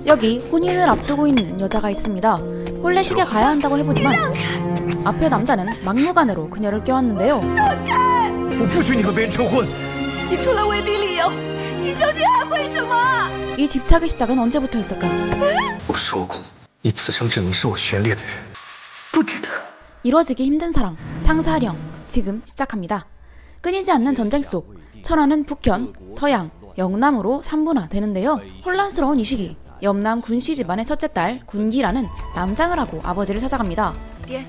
여기 혼인을 앞두고 있는 여자가 있습니다. 혼례식에 가야 한다고 해보지만 앞에 남자는 막무가내로 그녀를 껴안는데요. 我不许你和别人成婚。你除了违逼理由，你究竟还会什么？ 이 집착의 시작은 언제부터였을까? 我说过，你此生只能是我选猎的人。不值得。 이루어지기 힘든 사랑, 상사령, 지금 시작합니다. 끊이지 않는 전쟁 속 천하는 북현, 서양, 영남으로 3분화 되는데요. 혼란스러운 이 시기, 염남 군씨 집안의 첫째 딸 군기라는 남장을 하고 아버지를 찾아갑니다. 爹，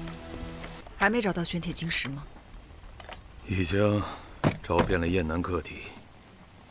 还没找到玄铁晶石吗？已经找遍了燕南各地，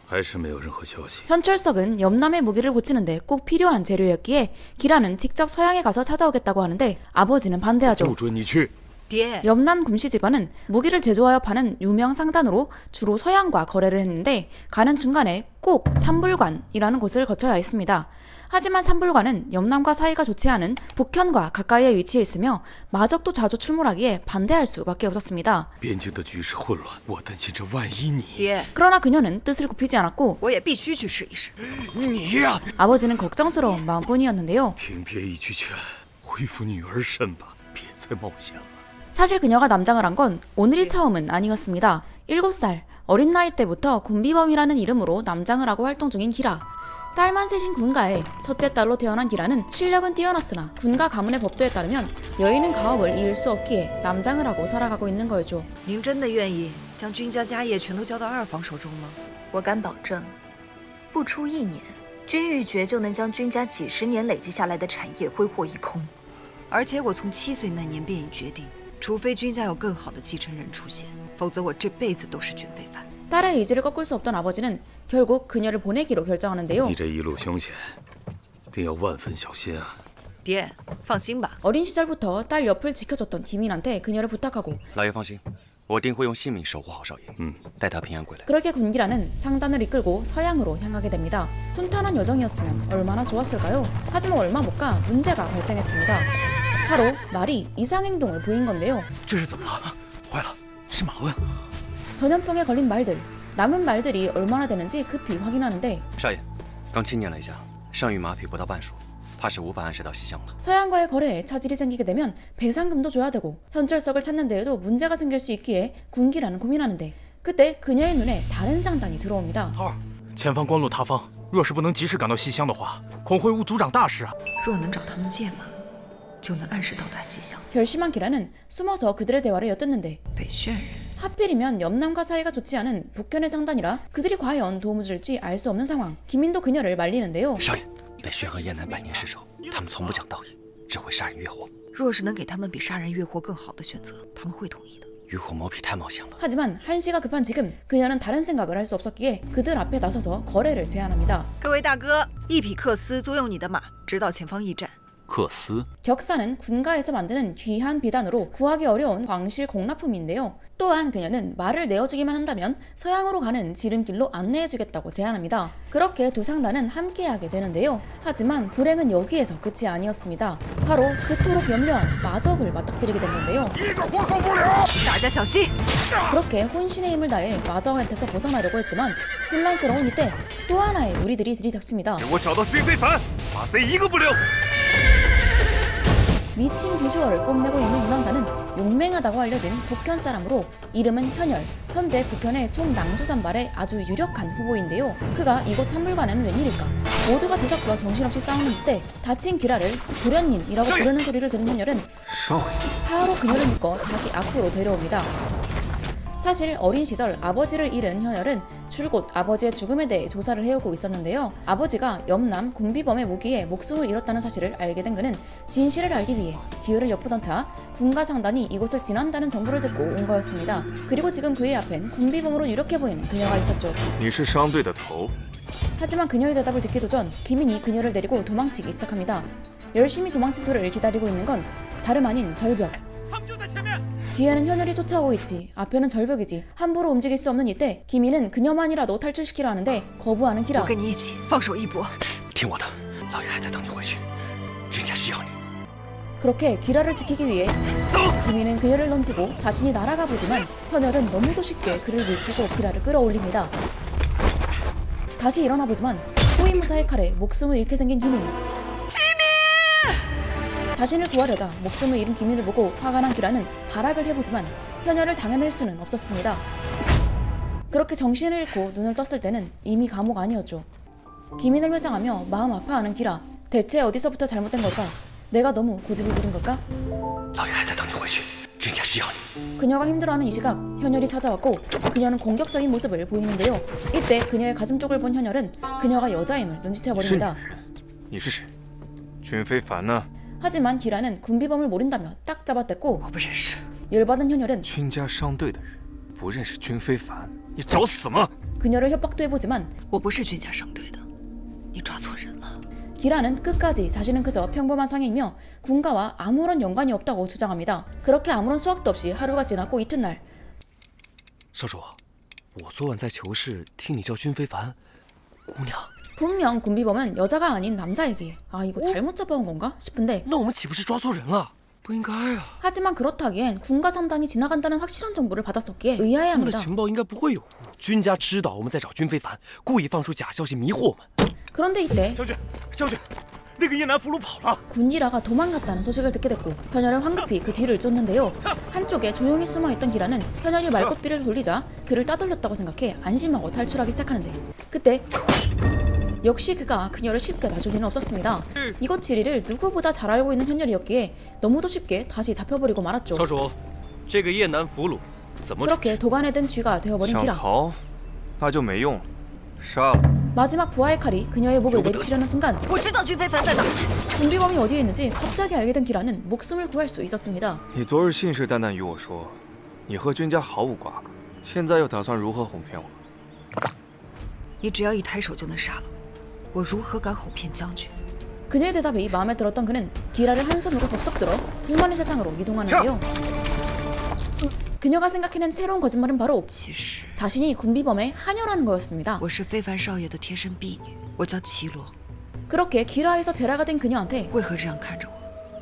还是没有任何消息。 현철석은 염남의 무기를 고치는데 꼭 필요한 재료였기에 기라는 직접 서양에 가서 찾아오겠다고 하는데 아버지는 반대하죠. 不准你去。 爹， 염남 군씨 집안은 무기를 제조하여 파는 유명 상단으로 주로 서양과 거래를 했는데 가는 중간에 꼭 삼불관이라는 곳을 거쳐야 했습니다. 하지만 삼불관은 염남과 사이가 좋지 않은 북현과 가까이에 위치해 있으며 마적도 자주 출몰하기에 반대할 수밖에 없었습니다. 边境的局势混乱，我担心这万一你…… 爹， 그러나 그녀는 뜻을 굽히지 않았고 我也必须去试一试。你呀！ 아버지는 걱정스러운 마음뿐이었는데요. 听爹一句劝，恢复女儿身吧，别再冒险了。 사실 그녀가 남장을 한 건 오늘이 처음은 아니었습니다. 7살 어린 나이 때부터 군비범이라는 이름으로 남장을 하고 활동 중인 기라. 딸만 셋인 군가의 첫째 딸로 태어난 기라는 실력은 뛰어났으나 군가 가문의 법도에 따르면 여인은 가업을 이을 수 없기에 남장을 하고 살아가고 있는 거였죠. 您真的愿意将君家家业全都交到二房手中吗？我敢保证，不出1年，君玉珏就能将君家几10年累积下来的产业挥霍一空。而且我从7岁那年便已决定，除非君家有更好的继承人出现，否则我这辈子都是军非凡。 딸의 의지를 꺾을 수 없던 아버지는 결국 그녀를 보내기로 결정하는데요. 你这一路凶险，定要万分小心啊！爹，放心吧。 어린 시절부터 딸 옆을 지켜줬던 김인한테 그녀를 부탁하고 老爷放心，我定会用性命守护好少爷，带他平安归来。 그렇게 군기라는 상단을 이끌고 서양으로 향하게 됩니다. 순탄한 여정이었으면 얼마나 좋았을까요? 하지만 얼마 못 가 문제가 발생했습니다. 바로 말이 이상행동을 보인 건데요. 这是怎么了？坏了，是马瘟。 전염병에 걸린 말들, 남은 말들이 얼마나 되는지 급히 확인하는데 少爷，刚清点了一下，剩余马匹不到半数，怕是无法安置到西乡了。 서양과의 거래에 차질이 생기게 되면 배상금도 줘야 되고 현철석을 찾는 데에도 문제가 생길 수 있기에 군기라는 고민하는데 그때 그녀의 눈에 다른 상단이 들어옵니다. 浩儿，前方官路塌方，若是不能及时赶到西乡的话，恐会误族长大事啊！若能找他们借马，就能按时到达西乡。 결심한 기라는 숨어서 그들의 대화를 엿듣는데 北宣人， 하필이면 염남과 사이가 좋지 않은 북현의 상단이라 그들이 과연 도움을 줄지 알 수 없는 상황. 김인도 그녀를 말리는데요. 少爷，北宣和燕南百年世仇，他们从不讲道义，只会杀人越货。若是能给他们比杀人越货更好的选择，他们会同意的。 渔火毛匹太冒险了。 하지만 한시가 급한 지금 그녀는 다른 생각을 할 수 없었기에 그들 앞에 나서서 거래를 제안합니다. 各位大哥，一匹克斯租用你的马，直到前方驿站。 克斯， 격사는 군가에서 만드는 귀한 비단으로 구하기 어려운 광실 공납품인데요. 또한 그녀는 말을 내어주기만 한다면 서양으로 가는 지름길로 안내해주겠다고 제안합니다. 그렇게 두 상단은 함께하게 되는데요. 하지만 불행은 여기에서 끝이 아니었습니다. 바로 그토록 염려한 마적을 맞닥뜨리게 된 건데요. 大家小心！ 그렇게 혼신의 힘을 다해 마적한테서 벗어나려고 했지만 혼란스러운 이때 또 하나의 무리들이 들이닥칩니다. 我找到军非凡，马贼一个不留。 미친 비주얼을 뽐내고 있는 이 남자는 용맹하다고 알려진 북현 사람으로 이름은 현열. 현재 북현의 총낭주전발의 아주 유력한 후보인데요. 그가 이곳 산물관에는 웬일일까? 모두가 뒤섞여 정신없이 싸우는 이때 다친 기라를 도련님이라고 부르는 소리를 들은 현열은 바로 그녀를 묶어 자기 앞으로 데려옵니다. 사실 어린 시절 아버지를 잃은 현열은 줄곧 아버지의 죽음에 대해 조사를 해오고 있었는데요. 아버지가 염남 군비범의 무기에 목숨을 잃었다는 사실을 알게 된 그는 진실을 알기 위해 기회를 엿보던 차 군가 상단이 이곳을 지난다는 정보를 듣고 온 거였습니다. 그리고 지금 그의 앞엔 군비범으로 유력해 보이는 그녀가 있었죠. 你是商队的头， 하지만 그녀의 대답을 듣기도 전 김인이 그녀를 데리고 도망치기 시작합니다. 열심히 도망친 도를 기다리고 있는 건 다름 아닌 절벽. 뒤에는 현열이 쫓아오고 있지 앞에는 절벽이지 함부로 움직일 수 없는 이때 김인은 그녀만이라도 탈출시키려 하는데 거부하는 기라. 我跟你一起放手一搏。听我的，老爷还在等你回去，君家需要你。 그렇게 기라를 지키기 위해 김인은 그녀를 던지고 자신이 날아가 보지만 현열은 너무도 쉽게 그를 밀치고 기라를 끌어올립니다. 다시 일어나 보지만 호위무사의 칼에 목숨을 잃게 생긴 김인. 자신을 구하려다 목숨을 잃은 기민을 보고 화가 난 기란은 발악을 해보지만 현열을 당해낼 수는 없었습니다. 그렇게 정신을 잃고 눈을 떴을 때는 이미 감옥 안이었죠. 기민을 회상하며 마음 아파하는 기라. 대체 어디서부터 잘못된 걸까? 내가 너무 고집을 부린 걸까? 그녀가 힘들어하는 이 시각 현열이 찾아왔고 그녀는 공격적인 모습을 보이는데요. 이때 그녀의 가슴 쪽을 본 현열은 그녀가 여자임을 눈치채버립니다. 하지만 기라는 군비범을 모른다며 딱 잡아댔고 열받은 현열은 그녀를 협박도 해보지만 기라는 끝까지 자신은 그저 평범한 상인이며 군가와 아무런 연관이 없다고 주장합니다. 그렇게 아무런 수확도 없이 하루가 지났고 이튿날 少主，我昨晚在囚室听你叫君非凡，姑娘。 분명 군비범은 여자가 아닌 남자에게 아 이거 잘못 잡아온 건가 싶은데 那我们岂不是抓错人了？不应该啊！ 하지만 그렇다기엔 군가 상단이 지나간다는 확실한 정보를 받았었기에 의아해 他们的 합니다. 情报应该不会有误。君家知道我们在找君非凡，故意放出假消息迷惑我们。 그런데 이때 将军，那个叶南俘虏跑了。 군기라가 도망갔다는 소식을 듣게 됐고 현열은 황급히 그 뒤를 쫓는데요. 한쪽에 조용히 숨어있던 기라는 현열이 말꽃비를 돌리자 그를 따돌렸다고 생각해 안심하고 탈출하기 시작하는데 그때 역시 그가 그녀를 쉽게 놔줄 리는 없었습니다. 이곳 지리를 누구보다 잘 알고 있는 현열이었기에 너무도 쉽게 다시 잡혀버리고 말았죠. 少主，这个叶南俘虏怎么 그렇게 도관에 든 쥐가 되어버린 想 기라. 逃，那就没用了，杀了。 마지막 부하의 칼이 그녀의 목을 내리치려는 순간 我知道君非凡在哪。 군비범이 어디에 있는지 갑자기 알게 된 기라는 목숨을 구할 수 있었습니다. 你昨日信誓旦旦与我说，你和君家毫无瓜葛，现在又打算如何哄骗我？你只要一抬手就能杀了我，我如何敢哄骗将军？ 그녀의 대답이 마음에 들었던 그는 기라를 한 손으로 덥석 들어 둘만의 세상으로 이동하는데요. 그녀가 생각해낸 새로운 거짓말은 바로 其实 자신이 군비범의 하녀라는 거였습니다. 我是非凡少爷的贴身婢女，我叫齐罗。 그렇게 기라에서 제라가 된 그녀한테 为何这样看着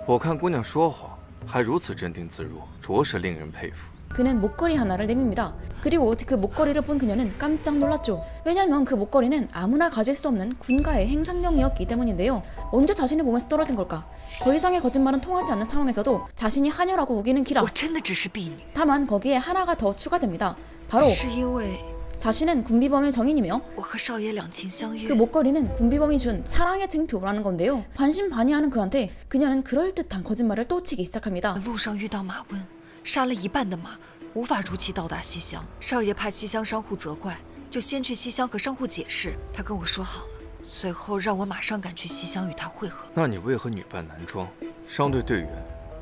我？ 我看姑娘说谎还如此镇定自若，着实令人佩服。 그는 목걸이 하나를 내밉니다. 그리고 그 목걸이를 본 그녀는 깜짝 놀랐죠. 왜냐면 그 목걸이는 아무나 가질 수 없는 군가의 행상용이었기 때문인데요. 언제 자신의 몸에서 떨어진 걸까? 더 이상의 거짓말은 통하지 않는 상황에서도 자신이 하녀라고 우기는 기라. 我真的只是婢女， 다만 거기에 하나가 더 추가됩니다. 바로 是因为 자신은 군비범의 정인이며 我和少爷两情相悦 그 。 목걸이는 군비범이 준 사랑의 증표라는 건데요. 반신반의하는 그한테 그녀는 그럴듯한 거짓말을 또 치기 시작합니다. 路上遇到马温，杀了一半的马，无法如期到达西乡。少爷怕西乡商户责怪，就先去西乡和商户解释。他跟我说好了，随后让我马上赶去西乡与他会合。那你为何女扮男装？商队队员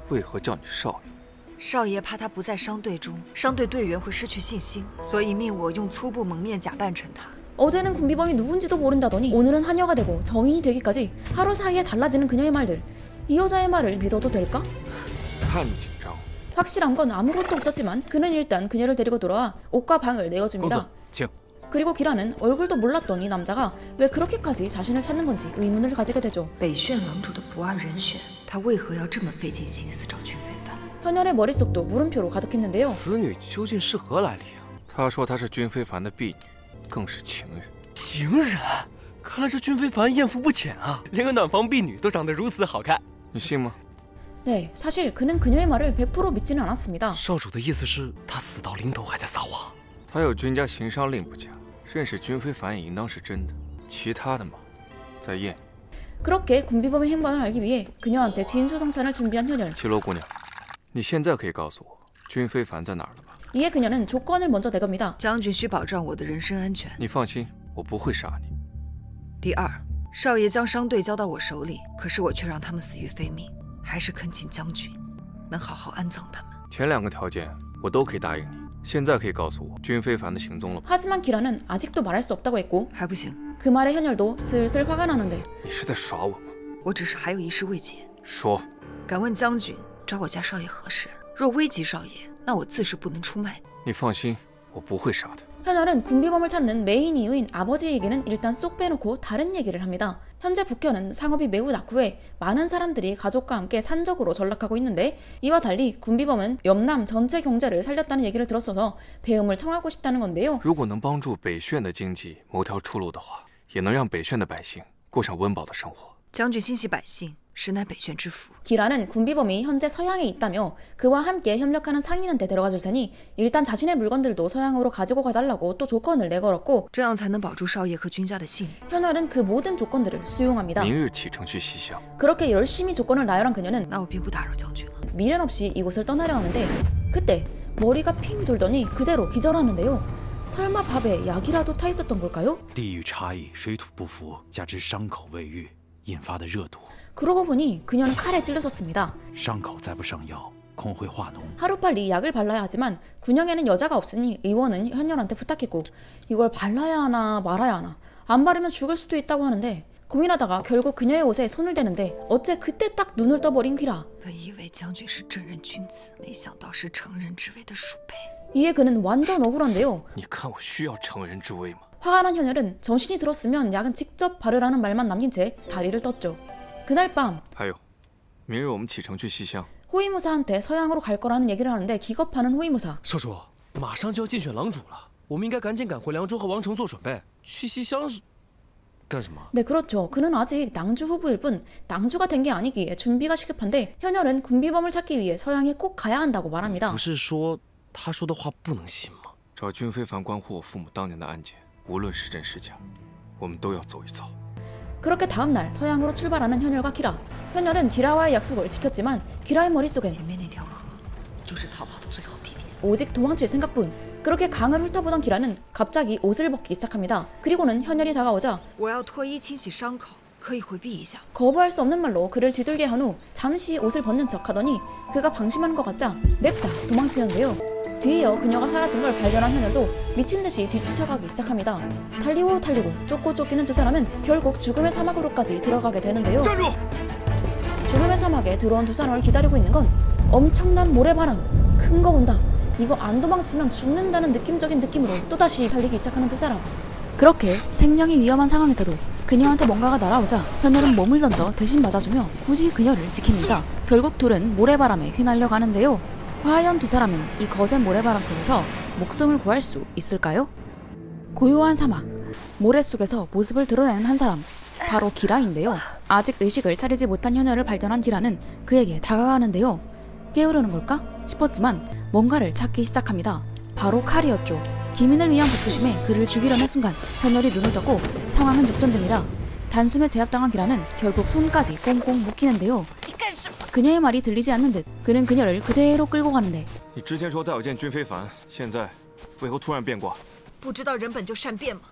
为何叫你少爷？ 少爷怕他不在商队中，商队队员会失去信心，所以命我用粗布蒙面假扮成他。 어제는 군비범이 누군지도 모른다더니 오늘은 하녀가 되고 정인이 되기까지 하루 사이에 달라지는 그녀의 말들. 이 여자의 말을 믿어도 될까? 看你紧张， 확실한 건 아무것도 없었지만 그는 일단 그녀를 데리고 돌아와 옷과 방을 公子 내어줍니다. ，请。 그리고 기라는 얼굴도 몰랐던 이 남자가 왜 그렇게까지 자신을 찾는 건지 의문을 가지게 되죠. 北炫王主的不二人选，他为何要这么费尽心思找君非凡？ 현열의 머릿속도 물음표로 가득했는데요. 此女究竟是何来历啊？他说她是君非凡的婢女，更是情人。情人？看来这君非凡艳福不浅啊，连个暖房婢女都长得如此好看。你信吗？ 네, 사실 그는 그녀의 말을 100% 믿지는 않았습니다. 少主的意思是，他死到临头还在撒谎。他有君家行商令不假，认识君非凡也应当是真的。其他的嘛，再验。 그렇게 군비범의 행방을 알기 위해 그녀한테 진수성찬을 준비한 현열. 齐罗姑娘，你现在可以告诉我君非凡在哪儿了吧？ 이에 그녀는 조건을 먼저 내겁니다. 将军需保障我的人身安全。你放心，我不会杀你。第二，少爷将商队交到我手里，可是我却让他们死于非命，还是恳请将军能好好安葬他们。前两个条件我都可以答应你。现在可以告诉我君非凡的行踪了吗？ 하지만 기라는 아직도 말할 수 없다고 했고 还不行， 그 말에 현열도 슬슬 화가 나는데 你是在耍我吗？我只是还有一事未解。说，敢问将军，找我家少爷何事？若危及少爷，那我自是不能出卖你。你放心，我不会杀他。 현열은 군비범을 찾는 메인 이유인 아버지의 얘기는 일단 쏙 빼놓고 다른 얘기를 합니다. 현재 북현은 상업이 매우 낙후해 많은 사람들이 가족과 함께 산적으로 전락하고 있는데 이와 달리 군비범은 염남 전체 경제를 살렸다는 얘기를 들었어서 배움을 청하고 싶다는 건데요. 如果能帮助北炫的经济谋条出路的话，也能让北炫的百姓过上温饱的生活。将军心系百姓，实乃北宣之福。 기라는 군비범이 현재 서양에 있다며 그와 함께 협력하는 상인한테 데려가 줄 테니 일단 자신의 물건들도 서양으로 가지고 가달라고 또 조건을 내걸었고 这样才能保住少爷和君家的性命。 현열은 그 모든 조건들을 수용합니다. 明日启程去西乡。 그렇게 열심히 조건을 나열한 그녀는 那我便不打扰将军了。 미련 없이 이곳을 떠나려 하는데 그때 머리가 핑 돌더니 그대로 기절하는데요. 설마 밥에 약이라도 타 있었던 걸까요? 地域差异、水土不服，加之伤口未愈引发的热毒， 그러고 보니 그녀는 칼에 찔러섰습니다. 伤口再不上药，恐会化脓。 하루빨리 약을 발라야 하지만 군영에는 여자가 없으니 의원은 현열한테 부탁했고 이걸 발라야 하나 말아야 하나 안 바르면 죽을 수도 있다고 하는데 고민하다가 결국 그녀의 옷에 손을 대는데 어째 그때 딱 눈을 떠버린 귀라. 本以为将军是正人君子，没想到是成人之位的鼠辈。 이에 그는 완전 억울한데요. 你看我需要成人之威吗？ 화가 난 현열은 정신이 들었으면 약은 직접 바르라는 말만 남긴 채 다리를 떴죠. 그날 밤 还有，明日我们启程去西乡。 호위무사한테 서양으로 갈 거라는 얘기를 하는데 기겁하는 호위무사. 少主，马上就要竞选郎主了，我们应该赶紧赶回凉州和王城做准备。去西乡是干什么？ 네, 그렇죠. 그는 아직 낭주 후보일 뿐 낭주가 된 게 아니기에 준비가 시급한데 현열은 군비범을 찾기 위해 서양에 꼭 가야 한다고 말합니다. 不是说他说的话不能信吗？找君非凡关乎我父母当年的案件，无论是真是假，我们都要走一遭。 그렇게 다음날 서양으로 출발하는 현열과 기라. 현열은 기라와의 약속을 지켰지만 기라의 머릿속엔 前面那条河就是逃跑的最后地点。 오직 도망칠 생각뿐. 그렇게 강을 훑어보던 기라는 갑자기 옷을 벗기 시작합니다. 그리고는 현열이 다가오자 我要脱衣清洗伤口，可以回避一下。 거부할 수 없는 말로 그를 뒤돌게 한 후 잠시 옷을 벗는 척하더니 그가 방심하는 것 같자 냅다 도망치는데요. 뒤에 이어 그녀가 사라진 걸 발견한 현열도 미친 듯이 뒤쫓아가기 시작합니다. 달리고 달리고 쫓고 쫓기는 두 사람은 결국 죽음의 사막으로까지 들어가게 되는데요. 죽음의 사막에 들어온 두 사람을 기다리고 있는 건 엄청난 모래바람. 큰 거 온다. 이거 안 도망치면 죽는다는 느낌적인 느낌으로 또다시 달리기 시작하는 두 사람. 그렇게 생명이 위험한 상황에서도 그녀한테 뭔가가 날아오자 현열은 몸을 던져 대신 맞아주며 굳이 그녀를 지킵니다. 결국 둘은 모래바람에 휘날려 가는데요. 과연 두 사람은 이 거센 모래바람 속에서 목숨을 구할 수 있을까요? 고요한 사막, 모래 속에서 모습을 드러내는 한 사람, 바로 기라인데요. 아직 의식을 차리지 못한 현열을 발견한 기라는 그에게 다가가는데요. 깨우려는 걸까 싶었지만 뭔가를 찾기 시작합니다. 바로 칼이었죠. 기민을 위한 복수심에 그를 죽이려는 순간 현열이 눈을 떴고 상황은 역전됩니다. 단숨에 제압당한 기라는 결국 손까지 꽁꽁 묶이는데요. 그녀의 말이 들리지 않는 듯 그는 그녀를 그대로 끌고 가는데 你之前说带我见君非凡，现在为何突然变卦？不知道人本就善变吗？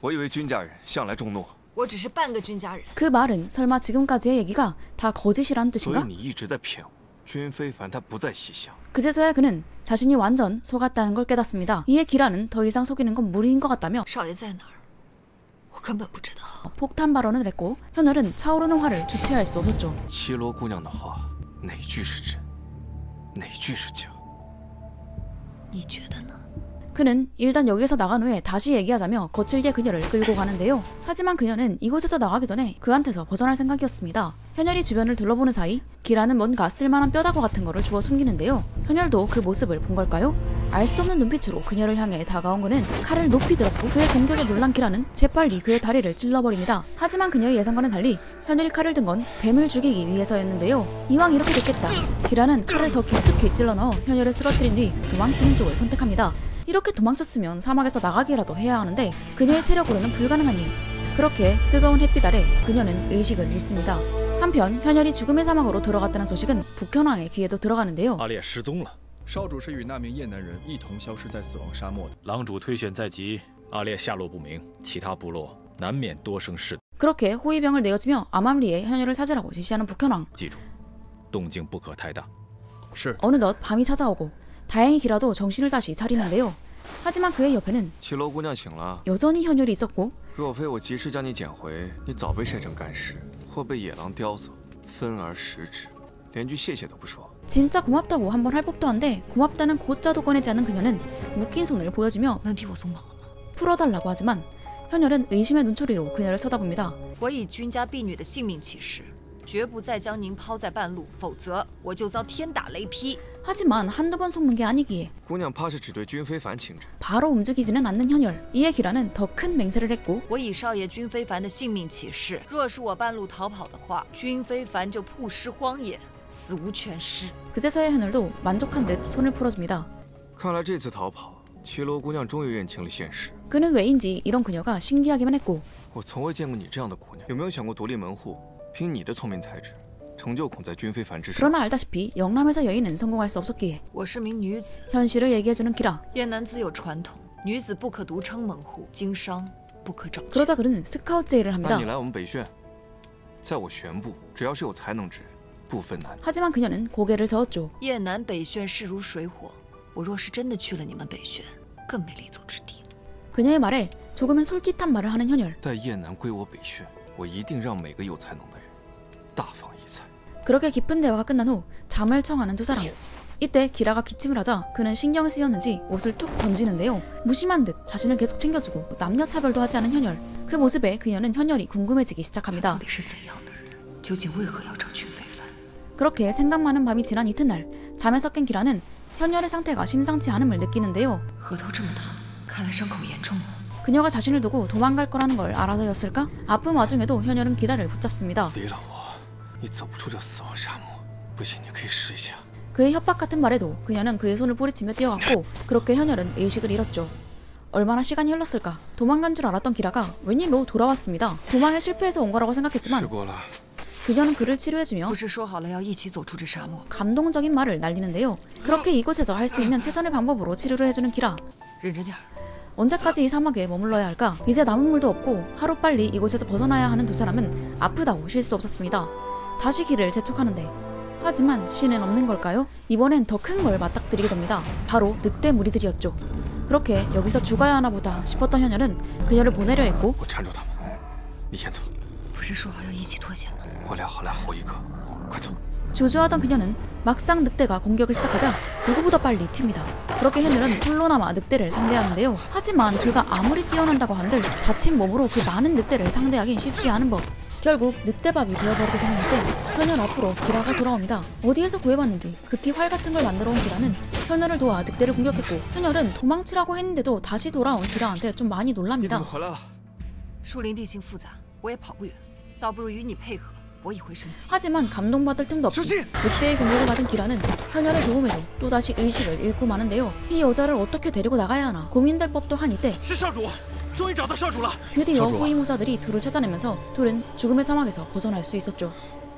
我以为君家人向来重诺，我只是半个君家人。 그 말은 설마 지금까지의 얘기가 다 거짓이란 所以 뜻인가? 你一直在骗我。君非凡他不在西乡， 그제서야 그는 자신이 완전 속았다는 걸 깨닫습니다. 이에 기라는 더 이상 속이는 건 무리인 것 같다며 少爷在哪儿？我根本不知道。 폭탄 발언을 했고 현열은 차오르는 화를 주체할 수 없었죠. 七罗姑娘的话哪句是真，哪句是假？你觉得呢？ 그는 일단 여기에서 나간 후에 다시 얘기하자며 거칠게 그녀를 끌고 가는데요. 하지만 그녀는 이곳에서 나가기 전에 그한테서 벗어날 생각이었습니다. 현열이 주변을 둘러보는 사이 기라는 뭔가 쓸만한 뼈다구 같은 거를 주워 숨기는데요. 현열도 그 모습을 본 걸까요? 알 수 없는 눈빛으로 그녀를 향해 다가온 그는 칼을 높이 들었고 그의 공격에 놀란 기라는 재빨리 그의 다리를 찔러버립니다. 하지만 그녀의 예상과는 달리 현열이 칼을 든 건 뱀을 죽이기 위해서였는데요. 이왕 이렇게 됐겠다. 기라는 칼을 더 깊숙이 찔러 넣어 현열을 쓰러뜨린 뒤 도망치는 쪽을 선택합니다. 이렇게 도망쳤으면 사막에서 나가기라도 해야 하는데 그녀의 체력으로는 불가능한 일. 그렇게 뜨거운 햇빛 아래 그녀는 의식을 잃습니다. 한편 현열이 죽음의 사막으로 들어갔다는 소식은 북현왕의 귀에도 들어가는데요. 阿烈失踪了，少主是与那名越南人一同消失在死亡沙漠的。郎主推选在即，阿烈下落不明，其他部落难免多生事。 그렇게 호위병을 내어주며 암암리에 현열을 찾으라고 지시하는 북현왕. 记住，动静不可太大。是。 어느덧 밤이 찾아오고 다행히 기라도 정신을 다시 차리는데요. 하지만 그의 옆에는 七罗姑娘醒了， 여전히 현열이 있었고 若非我及时将你捡回，你早被晒成干尸，或被野狼叼走，分而食之，连句谢谢都不说。 진짜 고맙다고 한번 할 법도 한데 고맙다는 곧자도 꺼내지 않는 그녀는 묶인 손을 보여주며 能替我松绑了吗？ 풀어달라고 하지만 현열은 의심의 눈초리로 그녀를 쳐다봅니다. 我以君家婢女的性命起誓，绝不再将您抛在半路，否则我就遭天打雷劈。 하지만 한두 번 속는 게 아니기에 姑娘怕是只对君非凡情真。 바로 움직이지는 않는 현열. 이에 기라는 더 큰 맹세를 했고 我以少爷君非凡的性命起誓，若是我半路逃跑的话，君非凡就曝尸荒野，死无全尸。 그제서야 현열도 만족한 듯 손을 풀어줍니다. 看来这次逃跑，绮罗姑娘终于认清了现实。 그는 왜인지 이런 그녀가 신기하기만 했고 我从未见过你这样的姑娘，有没有想过独立门户，凭你的聪明才智，成就恐在君非凡之上？ 그러나 알다시피 영남에서 여인은 성공할 수 없었기에 我是名女子， 현실을 얘기해주는 기라. 燕南自有传统，女子不可独称门户，经商不可掌权。 그러자 그는 스카우트 제의를 那 합니다. 你来我们北炫，在我玄部，只要是有才能之人，不分男女。 하지만 그녀는 고개를 저었죠. 燕南北炫势如水火，我若是真的去了你们北炫，更没立足之地。 그녀의 말에 조금은 솔깃한 말을 하는 현열. 待燕南归我北炫，我一定让每个有才能的人大放异彩。 그렇게 기쁜 대화가 끝난 후 잠을 청하는 두 사람. 이때 기라가 기침을 하자 그는 신경을 쓰였는지 옷을 툭 던지는데요. 무심한 듯 자신을 계속 챙겨주고 남녀 차별도 하지 않은 현열. 그 모습에 그녀는 현열이 궁금해지기 시작합니다. 到底是怎样的人？究竟为何要找君非凡？ 그렇게 생각 많은 밤이 지난 이튿날 잠에서 깬 기라는 현열의 상태가 심상치 않음을 느끼는데요. 额头这么烫，看来伤口严重了。 그녀가 자신을 두고 도망갈 거라는 걸 알아서였을까? 아픈 와중에도 현열은 기라를 붙잡습니다. 离了我，你走不出这死亡沙漠。不信，你可以试一下。 그의 협박 같은 말에도 그녀는 그의 손을 뿌리치며 뛰어갔고 그렇게 현열은 의식을 잃었죠. 얼마나 시간이 흘렀을까? 도망간 줄 알았던 기라가 웬일로 돌아왔습니다. 도망에 실패해서 온 거라고 试 생각했지만 过了， 그녀는 그를 치료해주며 不是说好了要一起走出这沙漠？ 감동적인 말을 날리는데요. 그렇게 이곳에서 할 수 있는 최선의 방법으로 치료를 해주는 기라. 忍着点儿。 언제까지 이 사막에 머물러야 할까? 이제 남은 물도 없고 하루빨리 이곳에서 벗어나야 하는 두 사람은 아프다고 쉴 수 없었습니다. 다시 길을 재촉하는데 하지만 신은 없는 걸까요? 이번엔 더 큰 걸 맞닥뜨리게 됩니다. 바로 늑대 무리들이었죠. 그렇게 여기서 죽어야 하나 보다 싶었던 현열은 그녀를 보내려 했고 我缠住他们，你先走，不是说好要一起脱险吗？我俩好来后一个，快走。 주저하던 그녀는 막상 늑대가 공격을 시작하자 누구보다 빨리 튑니다. 그렇게 현열은 홀로남아 늑대를 상대하는데요. 하지만 그가 아무리 뛰어난다고 한들 다친 몸으로 그 많은 늑대를 상대하긴 쉽지 않은 법. 결국 늑대밥이 되어버리게 생겼는데 현열 앞으로 기라가 돌아옵니다. 어디에서 구해봤는지 급히 활 같은 걸 만들어 온 기라는 현열을 도와 늑대를 공격했고 현열은 도망치라고 했는데도 다시 돌아온 기라한테 좀 많이 你怎 놀랍니다. 么回来了？树林地形复杂，我也跑不远，倒不如与你配合，我也会生气。 하지만 감동받을 틈도 없이 늑대의 공격을 받은 기라는 현열의 도움에도 또다시 의식을 잃고 마는데요. 이 여자를 어떻게 데리고 나가야 하나 고민될 법도 한 이때 是少主，终于找到少主了。 드디어 후임무사들이 둘을 찾아내면서 둘은 죽음의 사막에서 벗어날 수 있었죠.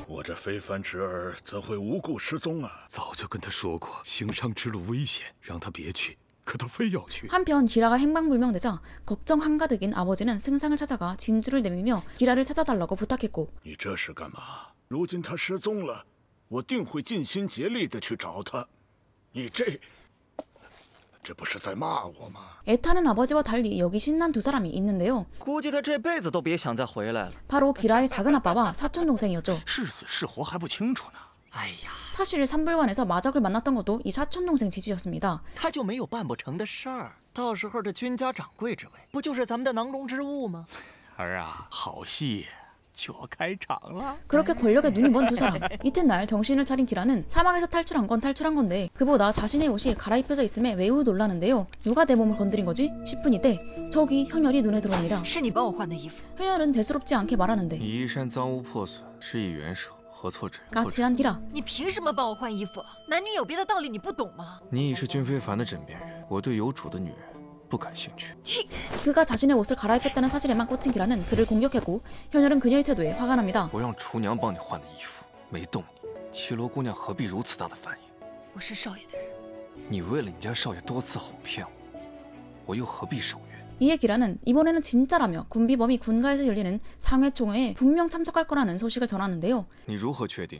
我这非凡侄儿怎会无故失踪啊？早就跟他说过，行商之路危险，让他别去，可他非要去。 한편 기라가 행방불명되자 걱정 한가득인 아버지는 승상을 찾아가 진주를 내밀며 기라를 찾아달라고 부탁했고 你这是干嘛？如今他失踪了，我定会尽心竭力的去找他。你这不是在骂我吗？ 애타는 아버지와 달리 여기 신난 두 사람이 있는데요. 估计他这辈子都别想再回来了。 바로 기라의 작은 아빠와 사촌 동생이었죠. 是死是活还不清楚呢。哎呀， 사실 산불관에서 마적을 만났던 것도 이 사촌 동생 집이었습니다. 他就没有办不成的事儿。到时候这君家掌柜之位，不就是咱们的囊中之物吗？儿啊，好戏就要开场了。 그렇게 권력에 눈이 먼 두 사람. 이튿날 정신을 차린 기라는 사막에서 탈출한 건 탈출한 건데 그보다 자신의 옷이 갈아입혀져 있음에 매우 놀라는데요. 누가 내 몸을 건드린 거지? 싶은 이때 저기 현열이 눈에 들어옵니다. 是你帮我换的衣服。 현열은 대수롭지 않게 말하는데 你衣衫脏污破损，施以援手，何错之有？ 까칠한 기라. 你凭什么帮我换衣服？男女有别的道理，你不懂吗？你已是君非凡的枕边人，我对有主的女人不感兴趣。 그가 자신의 옷을 갈아입혔다는 사실에만 꽂힌 기라는 그를 공격했고 현열은 그녀의 태도에 화가 납니다. 我让厨娘帮你换的衣服，没动你，绮罗姑娘何必如此大的反应？我是少爷的人，你为了你家少爷多次哄骗我，我又何必守约？ 이에 기라는 이번에는 진짜라며 군비범이 군가에서 열리는 상해총회에 분명 참석할 거라는 소식을 전하는데요. 你如何确定，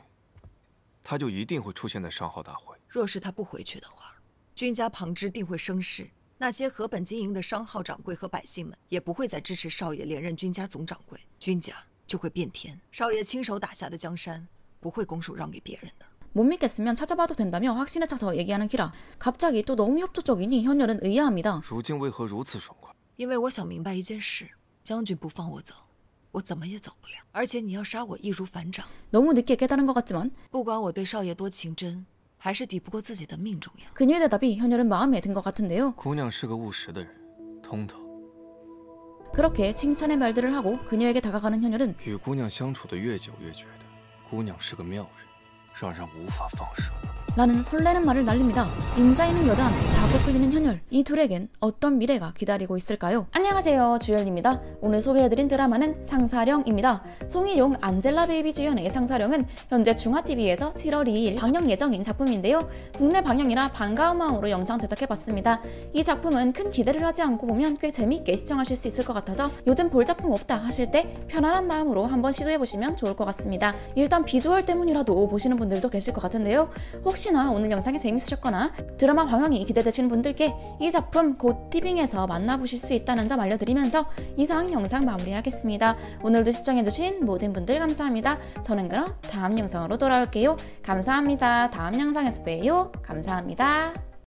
他就一定会出现在商号大会？若是他不回去的话，君家旁支定会生事。那些河本经营的商号掌柜和百姓们也不会再支持少爷连任君家总掌柜，君家就会变天。少爷亲手打下的江山不会拱手让给别人的。 못 믿겠으면 찾아봐도 된다며 확신에 차서 얘기하는 기라. 갑자기 또 너무 협조적이니 현열은 의아합니다. 如今为何如此爽快？因为我想明白一件事，将军不放我走，我怎么也走不了。而且你要杀我易如反掌， 너무 늦게 깨달은 것 같지만 不管我对少爷多情真，还是抵不过自己的命重要。 그녀의 대답이 현열은 마음에 든 것 같은데요. 姑娘是个务实的人，通透。 그렇게 칭찬의 말들을 하고 그녀에게 다가가는 현열은 与姑娘相处的越久，越觉得姑娘是个妙人，让人无法放射。 라는 설레는 말을 날립니다. 임자 있는 여자한테 자꾸 끌리는 현열. 이 둘에겐 어떤 미래가 기다리고 있을까요? 안녕하세요, 주열입니다. 오늘 소개해드린 드라마는 상사령입니다. 송희룡, 안젤라 베이비 주연의 상사령은 현재 중화TV에서 7월 2일 방영 예정인 작품인데요. 국내 방영이라 반가운 마음으로 영상 제작해봤습니다. 이 작품은 큰 기대를 하지 않고 보면 꽤 재미있게 시청하실 수 있을 것 같아서 요즘 볼 작품 없다 하실 때 편안한 마음으로 한번 시도해보시면 좋을 것 같습니다. 일단 비주얼 때문이라도 보시는 분들도 계실 것 같은데요. 혹시나 오늘 영상이 재밌으셨거나 드라마 방영이 기대되시는 분들께 이 작품 곧 티빙에서 만나보실 수 있다는 점 알려드리면서 이상 영상 마무리하겠습니다. 오늘도 시청해주신 모든 분들 감사합니다. 저는 그럼 다음 영상으로 돌아올게요. 감사합니다. 다음 영상에서 봬요. 감사합니다.